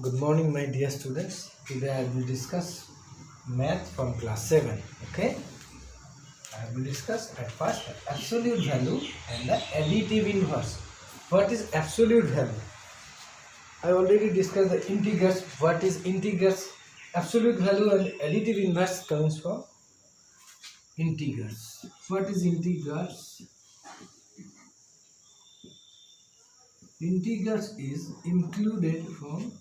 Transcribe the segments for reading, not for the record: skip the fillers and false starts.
Good morning, my dear students. Today I will discuss math from class 7. Okay, I will discuss at first the absolute value and the additive inverse. What is absolute value? I already discussed the integers. What is integers? Absolute value and additive inverse comes from integers. What is integers? Integers is included from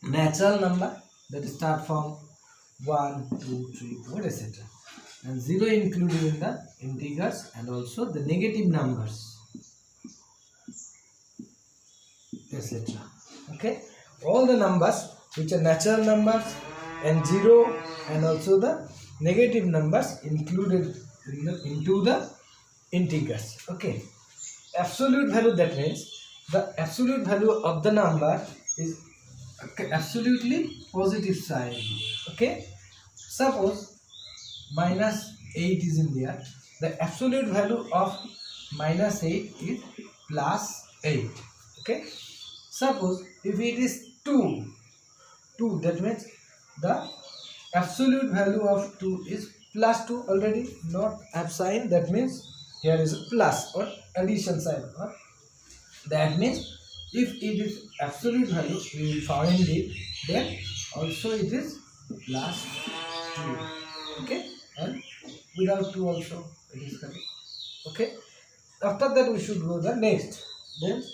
natural number that start from 1, 2, 3, 4, etc. And 0 included in the integers, and also the negative numbers, etc. Okay, all the numbers which are natural numbers and 0 and also the negative numbers included into the integers. Okay, absolute value, that means the absolute value of the number is absolutely positive side. Okay, suppose minus 8 is in there, the absolute value of minus 8 is plus 8. Okay, suppose if it is 2, that means the absolute value of 2 is plus 2. Already not have sign, that means here is a plus or addition sign. Or that means if it is absolute value, we will find it, then also it is plus 2. Okay, and without 2 also it is correct. Okay, after that we should go the next. Then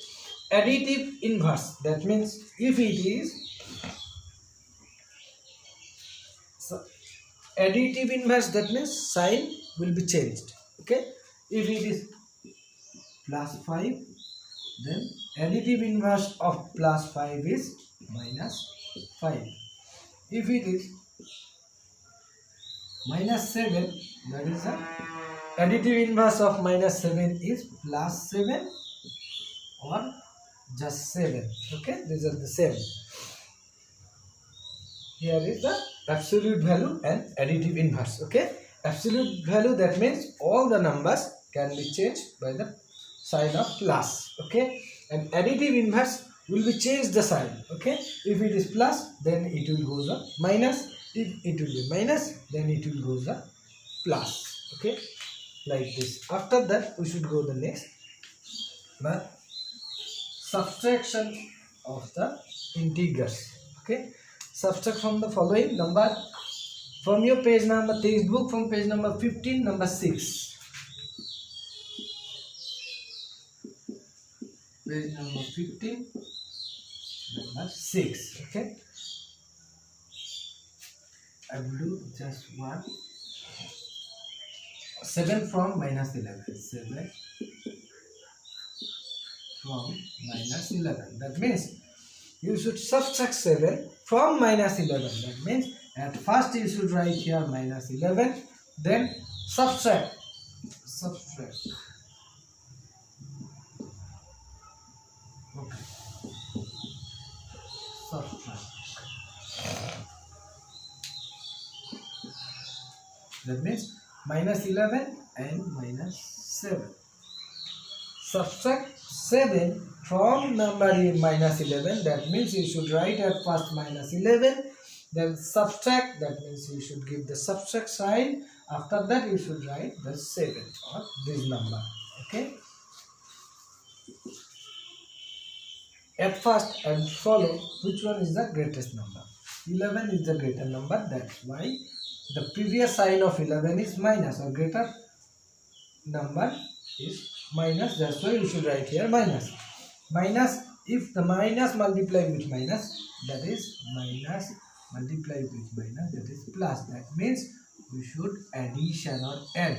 additive inverse, that means if it is additive inverse, that means sign will be changed. Okay, if it is plus 5, then additive inverse of plus 5 is minus 5. If it is minus 7, that is a additive inverse of minus 7 is plus 7 or just 7. Okay, these are the same. Here is the absolute value and additive inverse. Okay, absolute value, that means all the numbers can be changed by the sign of plus. Okay, and additive inverse will be changed the sign. Okay, if it is plus, then it will go the minus. If it will be minus, then it will go the plus. Okay, like this. After that we should go the next, the subtraction of the integers. Okay, subtract from the following number from your page number, textbook, from page number 15, number 6. Page number 15, number 6. Okay, I will do just one. 7 from minus 11. 7 from minus 11. That means you should subtract 7 from minus 11. That means at first you should write here minus 11, then subtract. Okay, subtract. That means minus 11 and minus 7. Subtract 7 from number minus 11. That means you should write at first minus 11, then subtract. That means you should give the subtract sign. After that you should write the 7 or this number. Okay, at first and follow which one is the greatest number. 11 is the greater number, that's why the previous sign of 11 is minus, or greater number is minus. That's why you should write here minus. Minus, if the minus multiply with minus, that is minus multiply with minus, that is plus. That means we should addition or add.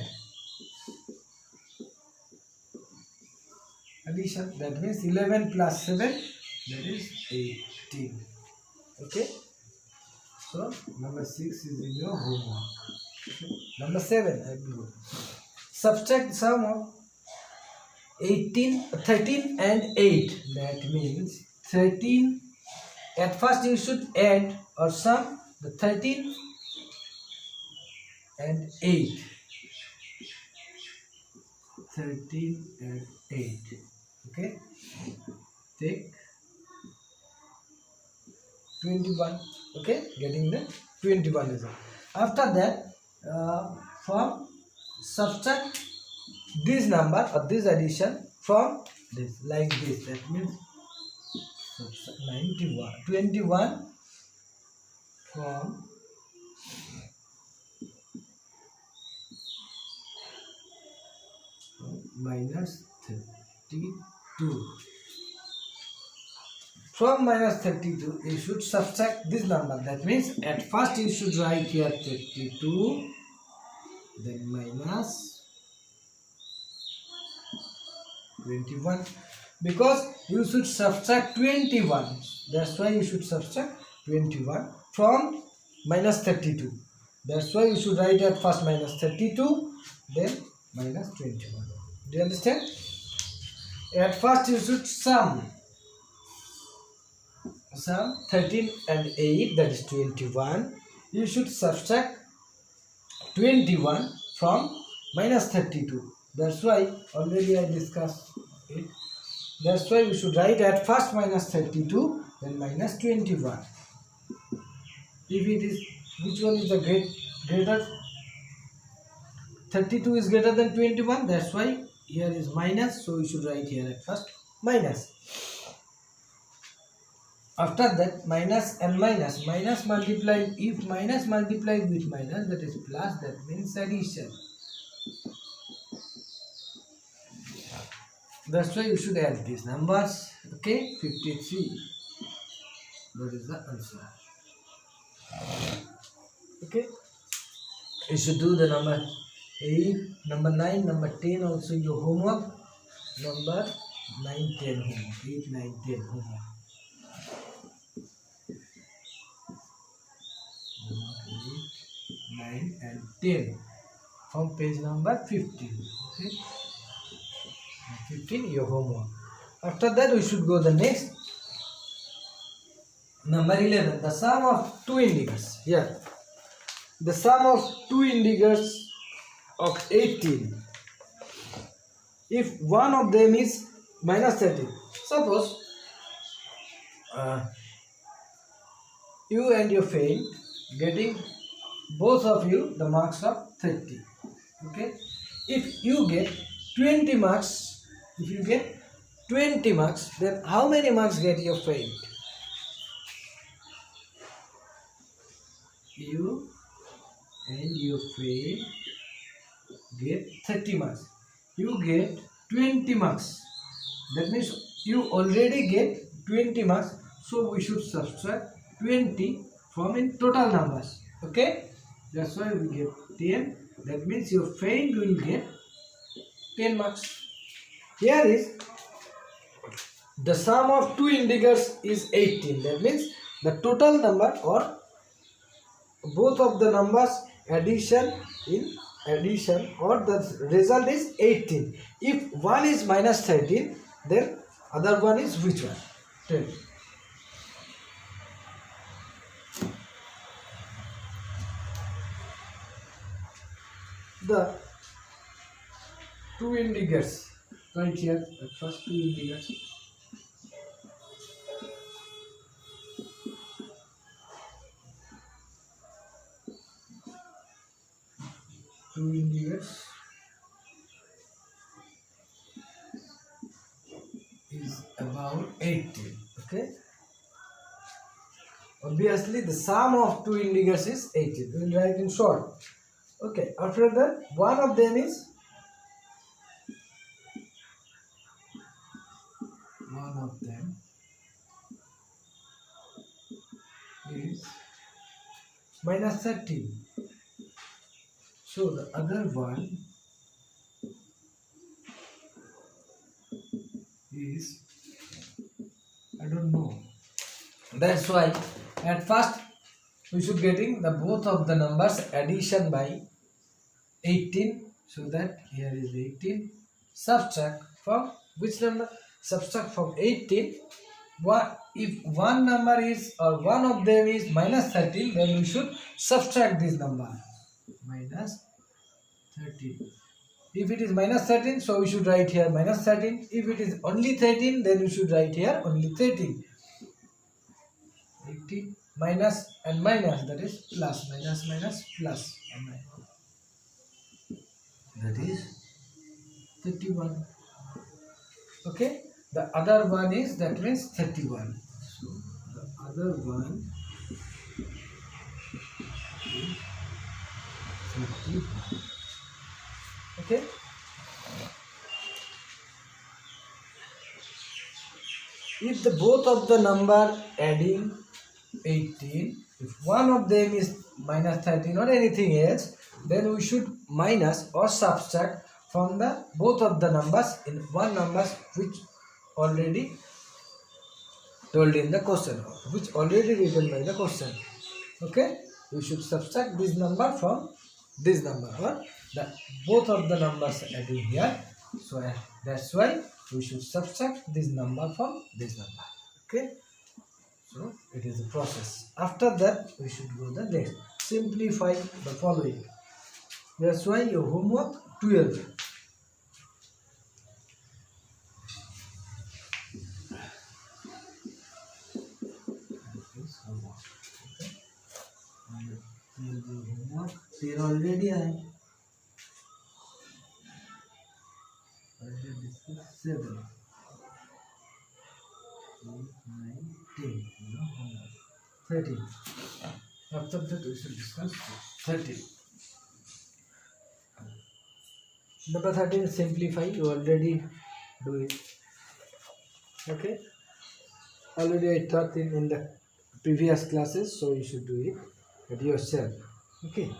Addition, that means 11 plus 7, that is 18. Okay, so number 6 is in your homework. Okay. Number 7, I will go. Subtract sum of 13 and 8. That means 13. At first you should add or sum the 13 and 8. 13 and 8. Okay, take 21. Okay, getting the 21 result. After that, from subtract this number or this addition from this, like this. That means 21 from minus 32. From minus 32, you should subtract this number. That means at first you should write here 32, then minus 21. Because you should subtract 21. That's why you should subtract 21 from minus 32. That's why you should write at first minus 32, then minus 21. Do you understand? At first you should sum 13 and 8, that is 21. You should subtract 21 from minus 32. That's why already I discussed it. That's why you should write at first minus 32, then minus 21. If it is, which one is the greater? 32 is greater than 21. That's why here is minus. So you should write here at first minus. After that, minus and minus. Minus multiplied. If minus multiplied with minus, that is plus. That means addition. That's why you should add these numbers. Okay, 53. That is the answer. Okay, you should do the number 8, number 9, number 10 also your homework. Number 9, 10 homework. 8, 9, 10 homework. 8, 9 and 10 from page number 15. Okay, 15 your homework. After that we should go the next. Number 11, the sum of two integers. Here, the sum of two integers of 18. If one of them is minus 13, suppose you and your friend getting both of you the marks of 30. Okay, if you get 20 marks, then how many marks get your friend? You and your friend get 30 marks. You get 20 marks. That means you already get 20 marks. So we should subtract 20 from in total numbers. Okay? That's why we get 10. That means your friend will get 10 marks. Here is the sum of two integers is 18. That means the total number or both of the numbers addition or the result is 18. If one is minus 13, then other one is which one? 10. The two integers right here, the first two integers. Two integers is about 18. Okay, obviously the sum of two integers is 18. We will write in short. Okay, after that one of them is minus 13. So the other one is, I don't know. That's why at first we should getting the both of the numbers addition by 18. So that here is 18. Subtract from which number? Subtract from 18. If one number is or one of them is minus 13, then we should subtract this number. Minus 13. If it is minus 13, so we should write here minus 13. If it is only 13, then we should write here only 13. 80 minus and minus, that is plus, minus minus plus, that is 31. Okay, the other one is, that means 31. So the other one is 31. Okay, if the both of the number adding 18, if one of them is minus 13 or anything else, then we should minus or subtract from the both of the numbers in one number which already told in the question, which already written by the question. Okay, we should subtract this number from this number, or the both of the numbers added here. So that's why we should subtract this number from this number. Okay, so it is a process. After that we should go the next, simplify the following. That's why your homework 12. Homework here already I already discussed 7, 8, 9, 10, 13. After that we should discuss 13. Number 13, simplify. You already do it. Okay, already I taught in the previous classes, so you should do it at yourself. Okay,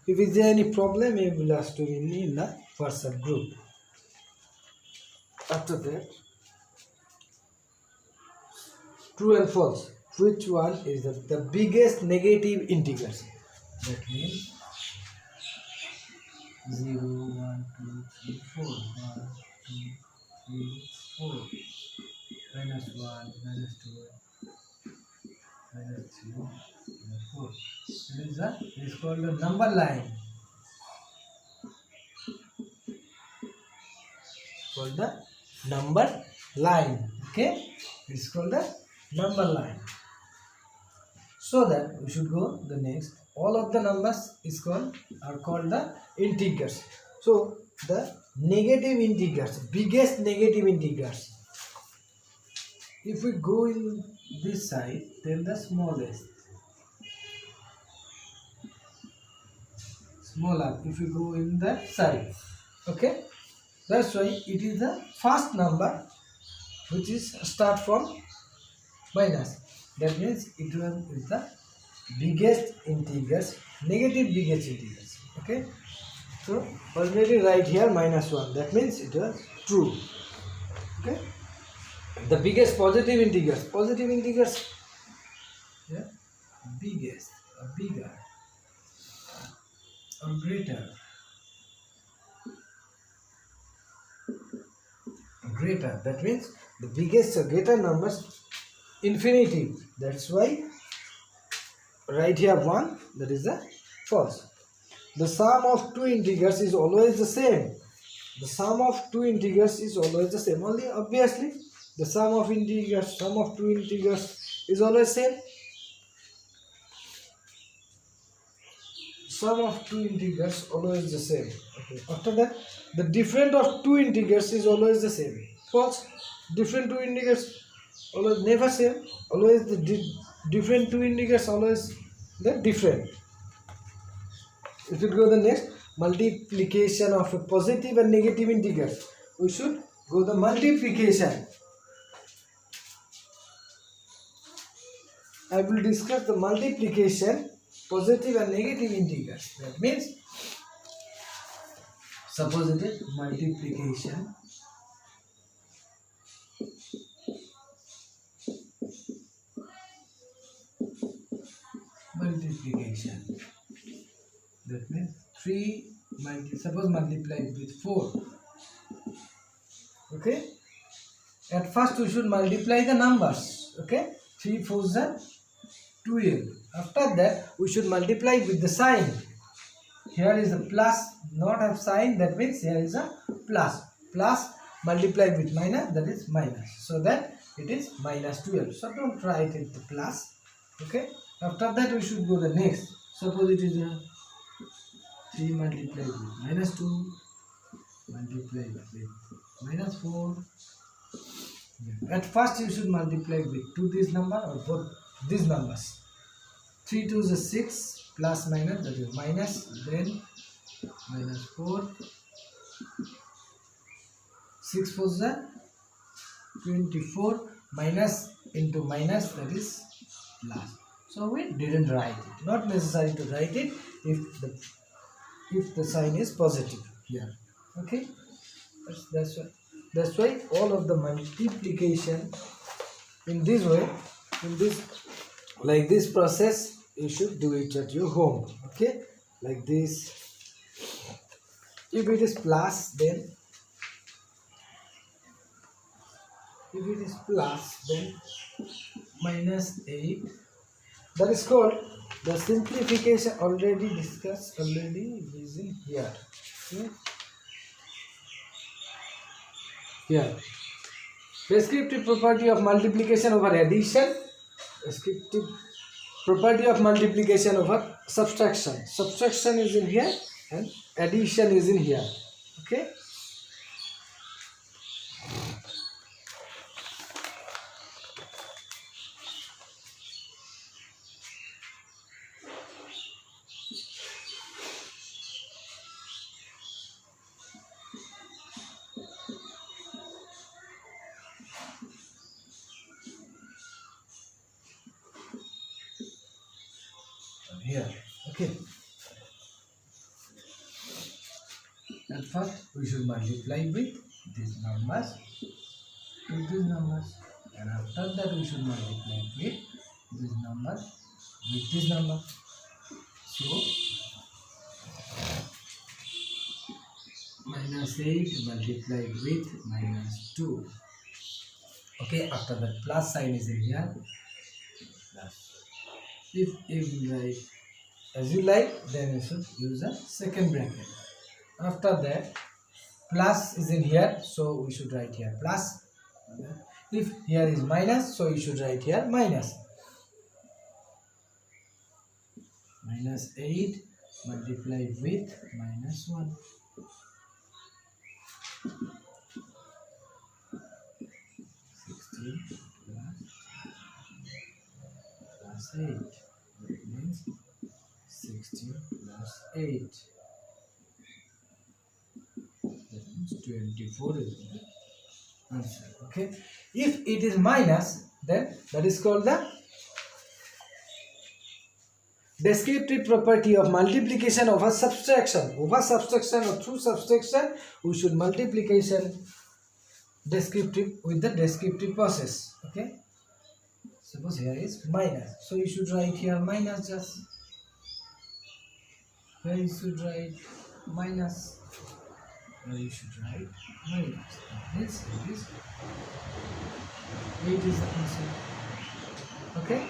if is there any problem, you will ask to me in the WhatsApp group. After that, true and false, which one is the biggest negative integers? That means 0, 1, 2, 3, 4, 1, 2, 3, 4, minus 1, minus 2, minus 3, minus 4. It is called the number line. Called the number line. Okay, it's called the number line. So that we should go the next. All of the numbers are called the integers. So the negative integers, biggest negative integers. If we go in this side, then the smallest. Smaller if we go in that side. Okay, that's why it is the first number which is start from minus. That means it is the biggest integers, negative biggest integers. Okay, so already write here minus 1. That means it was true. Okay, the biggest positive integers, yeah, biggest or bigger or greater, that means the biggest or greater numbers, infinitive. That's why right here 1, that is the false. The sum of two integers is always the same. The sum of two integers is always the same. Only obviously the sum of two integers is always same. Sum of two integers always the same. Okay. After that, the difference of two integers is always the same. False. Different two integers always never same. Always the different two integers always the different. If you go the next, multiplication of a positive and negative integer, we should go the multiplication. I will discuss the multiplication, positive and negative integers. That means, suppose it is multiplication. That means 3 suppose multiplied with 4. Okay. At first we should multiply the numbers. Okay. 3 4s are 12. After that we should multiply with the sign. Here is a plus, not have sign. That means here is a plus. Plus multiplied with minus, that is minus. So that it is minus 12. So don't write it the plus. Okay. After that we should go the next. Suppose it is a 3 multiplied with minus 2 multiplied with minus 4. At first you should multiply with 2 this number or both these numbers. 3 2 is 6 plus minus, that is minus, then minus 4, 6 4 is 24, minus into minus, that is plus. So we didn't write it. Not necessary to write it if the sign is positive here. Okay, that's why all of the multiplication in this way, like this process, you should do it at your home. Okay, like this. If it is plus, then minus 8. That is called the simplification, already discussed, already is in here. Okay. Here, descriptive property of multiplication over addition, descriptive property of multiplication over subtraction. Subtraction is in here and addition is in here. Okay. Here, okay. At first we should multiply with these numbers, and after that we should multiply with this number with this number. So minus 8 multiplied with minus 2. Okay, after that plus sign is in here. Plus. If you write as you like, then you should use a second bracket. After that, plus is in here, so we should write here plus. If here is minus, so you should write here minus. Minus 8 multiplied with minus 1. 16 plus 8. That means 16 plus 8. That means 24 is the answer. Okay. If it is minus, then that is called the descriptive property of multiplication over subtraction. Over subtraction or through subtraction, we should multiplication descriptive with the descriptive process. Okay. Suppose here is minus, so you should write here minus just. Here you should write minus. Here you should write minus. This is 8 is the answer. Okay.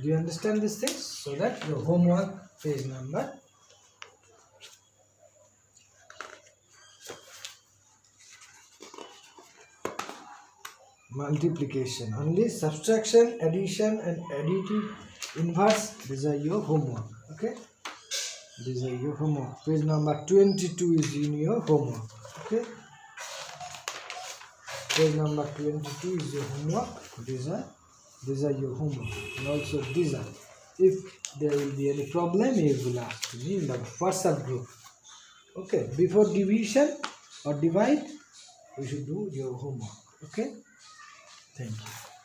Do you understand these things? So that your homework page number multiplication, only subtraction, addition and additive inverse, these are your homework. Okay, these are your homework. Page number 22 is in your homework. Okay, page number 22 is your homework. These are your homework, and also these are. If there will be any problem, you will ask me in the WhatsApp group. Okay, before division or divide, you should do your homework. Okay, thank you.